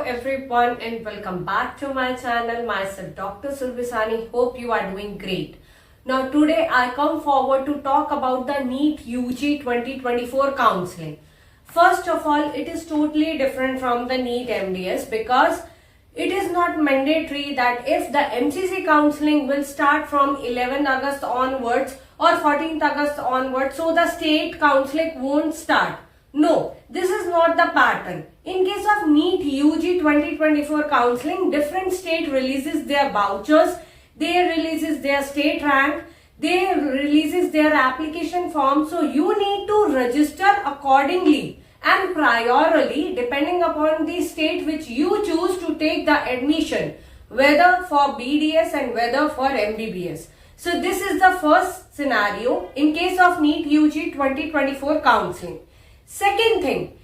everyone and welcome back to my channel. Myself Dr. Sulbisani. Hope you are doing great. Now today I come forward to talk about the NEET UG 2024 counseling. First of all, it is totally different from the NEET MDS because it is not mandatory that if the MCC counseling will start from 11th August onwards or 14th August onwards, so the state counseling won't start. No, this is not the pattern. In case of NEET UG 2024 counseling, different state releases their vouchers, they releases their state rank, they releases their application form. So you need to register accordingly and priorly depending upon the state which you choose to take the admission, whether for BDS and whether for MBBS. So this is the first scenario in case of NEET UG 2024 counseling. Second thing,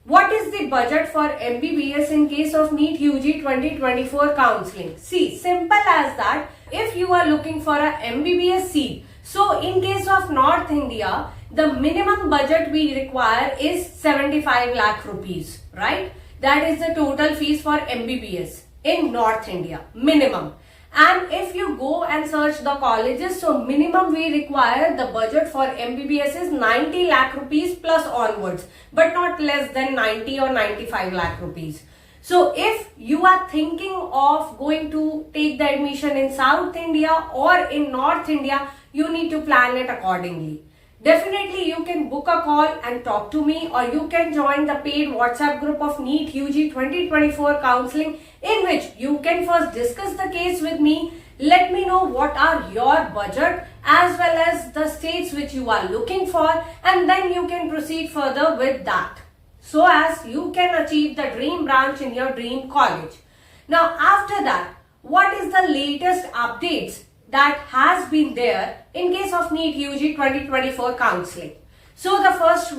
what is the budget for MBBS in case of NEET UG 2024 counseling? See, simple as that. If you are looking for a MBBS seat, so in case of North India, the minimum budget we require is 75 lakh rupees, right? That is the total fees for MBBS in North India, minimum. And if you go and search the colleges, so minimum we require the budget for MBBS is 90 lakh rupees plus onwards, but not less than 90 or 95 lakh rupees. So if you are thinking of going to take the admission in South India or in North India, you need to plan it accordingly. Definitely you can book a call and talk to me, or you can join the paid WhatsApp group of NEET UG 2024 counseling, in which you can first discuss the case with me. Let me know what are your budget as well as the states which you are looking for, and then you can proceed further with that, so as you can achieve the dream branch in your dream college. Now after that, what is the latest updates that has been there in case of NEET UG 2024 counseling? So the first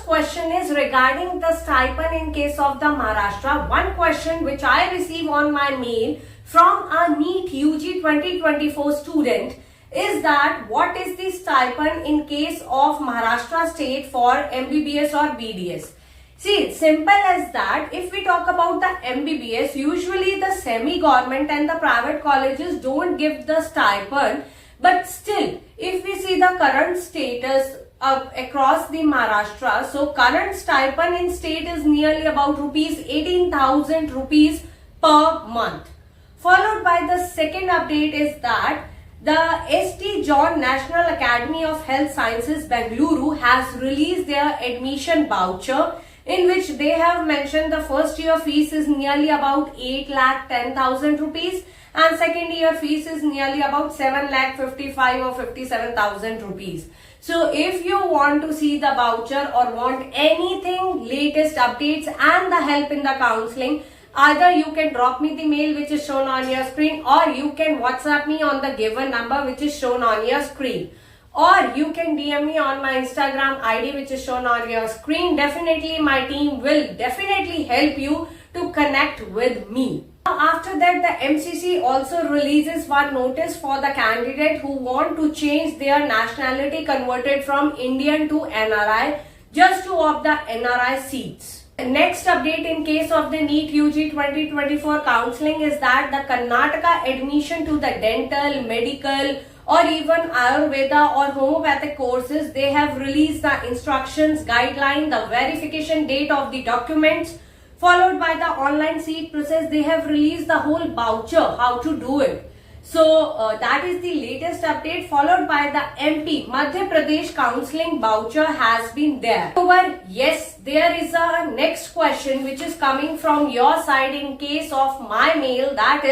question is regarding the stipend in case of the Maharashtra. One question which I receive on my mail from a NEET UG 2024 student is that what is the stipend in case of Maharashtra state for MBBS or BDS? See, simple as that. If we talk about the MBBS, usually the semi-government and the private colleges don't give the stipend. But still, if we see the current status across the Maharashtra, so current stipend in state is nearly about rupees 18,000 rupees per month. Followed by the second update is that the ST John National Academy of Health Sciences Bengaluru has released their admission voucher, in which they have mentioned the first year fees is nearly about 8,10,000 rupees and second year fees is nearly about 7,55,000 or 57,000 rupees. So if you want to see the voucher or want anything, latest updates and the help in the counseling, either you can drop me the mail which is shown on your screen, or you can WhatsApp me on the given number which is shown on your screen. Or you can DM me on my Instagram ID which is shown on your screen. Definitely my team will definitely help you to connect with me. After that, the MCC also releases one notice for the candidate who want to change their nationality converted from Indian to NRI, just to opt the NRI seats. Next update in case of the NEET UG 2024 counseling is that the Karnataka admission to the dental, medical or even Ayurveda or homeopathic courses, they have released the instructions, guideline, the verification date of the documents, followed by the online seat process. They have released the whole voucher, how to do it. So that is the latest update, followed by the MP Madhya Pradesh counseling voucher has been there. However, yes, there is a next question which is coming from your side in case of my mail, that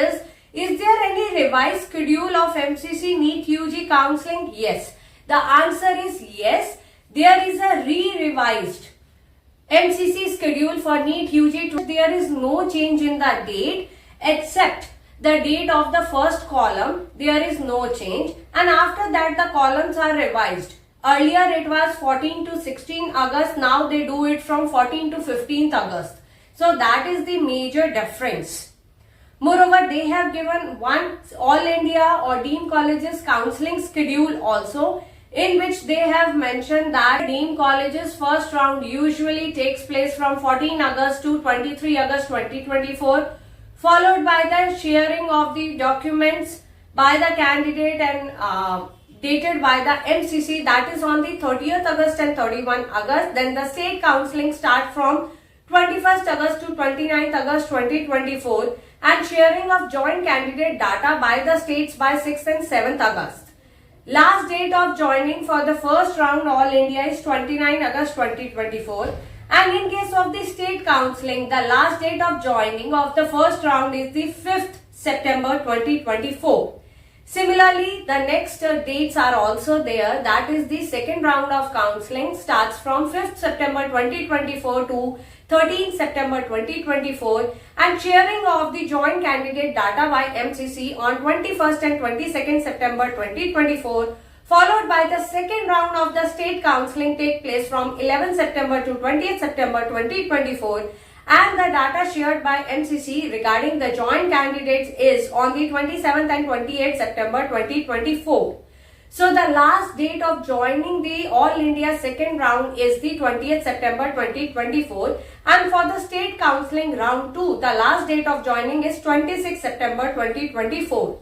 is there any revised schedule of MCC NEET UG counseling? Yes. The answer is yes. There is a revised MCC schedule for NEET UG. There is no change in the date except the date of the first column. There is no change, and after that the columns are revised. Earlier it was 14 to 16 August. Now they do it from 14 to 15th August. So that is the major difference. Moreover, they have given one All India or Deemed Colleges counseling schedule also, in which they have mentioned that deemed colleges first round usually takes place from 14 August to 23 August 2024, followed by the sharing of the documents by the candidate and dated by the MCC, that is on the 30th August and 31 August. Then the state counselling start from 21st August to 29th August 2024 and sharing of joint candidate data by the states by 6th and 7th August. Last date of joining for the first round All India is 29 August 2024, and in case of the state counselling, the last date of joining of the first round is the 5th September 2024. Similarly, the next dates are also there, that is the second round of counselling starts from 5th September 2024 to 13th September 2024 and sharing of the joint candidate data by MCC on 21st and 22nd September 2024, followed by the second round of the state counselling take place from 11th September to 20th September 2024. And the data shared by MCC regarding the joint candidates is on the 27th and 28th September 2024. So the last date of joining the All India second round is the 20th September 2024, and for the state counselling round 2, the last date of joining is 26th September 2024.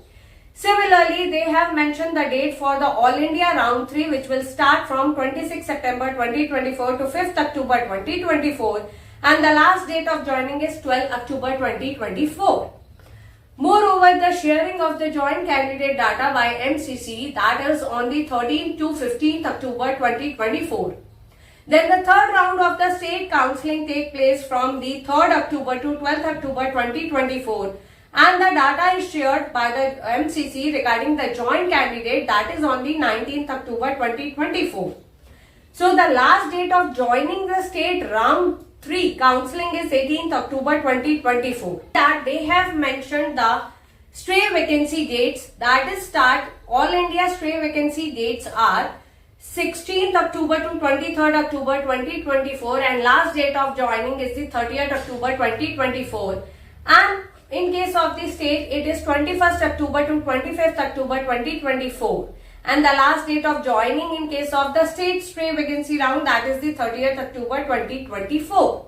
Similarly, they have mentioned the date for the All India round 3, which will start from 26th September 2024 to 5th October 2024. And the last date of joining is 12 October 2024. Moreover, the sharing of the joint candidate data by MCC, that is on the 13th to 15th October 2024. Then the third round of the state counselling take place from the 3rd October to 12th October 2024, and the data is shared by the MCC regarding the joint candidate, that is on the 19th October 2024. So the last date of joining the state round 3 counselling is 18th October 2024. That they have mentioned the stray vacancy dates, that is start All India stray vacancy dates are 16th October to 23rd October 2024 and last date of joining is the 30th October 2024, and in case of the state it is 21st October to 25th October 2024. And the last date of joining in case of the state stray vacancy round, that is the 30th October 2024.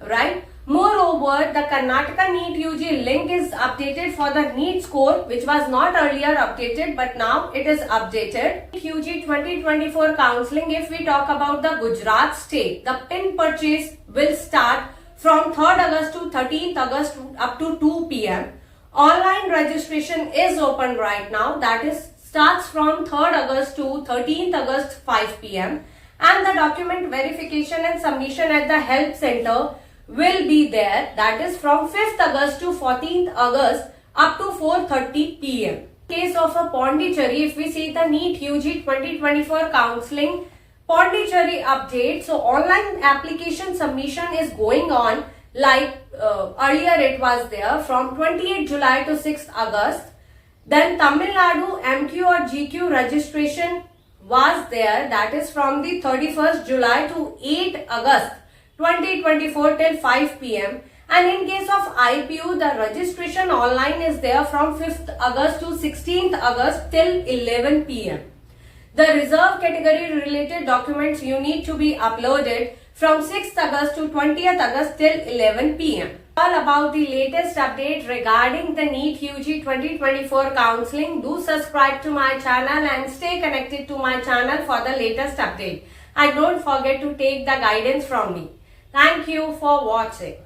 Right? Moreover, the Karnataka NEET UG link is updated for the NEET score, which was not earlier updated, but now it is updated. NEET UG 2024 counselling, if we talk about the Gujarat state, the pin purchase will start from 3rd August to 13th August up to 2 p.m. Online registration is open right now, that is starts from 3rd August to 13th August 5 p.m. and the document verification and submission at the help center will be there, that is from 5th August to 14th August up to 4:30 p.m. In case of a Pondicherry, if we see the NEET UG 2024 counselling Pondicherry update, so online application submission is going on like earlier it was there from 28th July to 6th August. Then Tamil Nadu MQ or GQ registration was there, that is from the 31st July to 8th August 2024 till 5 p.m. And in case of IPU, the registration online is there from 5th August to 16th August till 11 p.m. The reserve category related documents you need to be uploaded from 6th August to 20th August till 11 p.m. All about the latest update regarding the NEET UG 2024 counselling, do subscribe to my channel and stay connected to my channel for the latest update. And don't forget to take the guidance from me. Thank you for watching.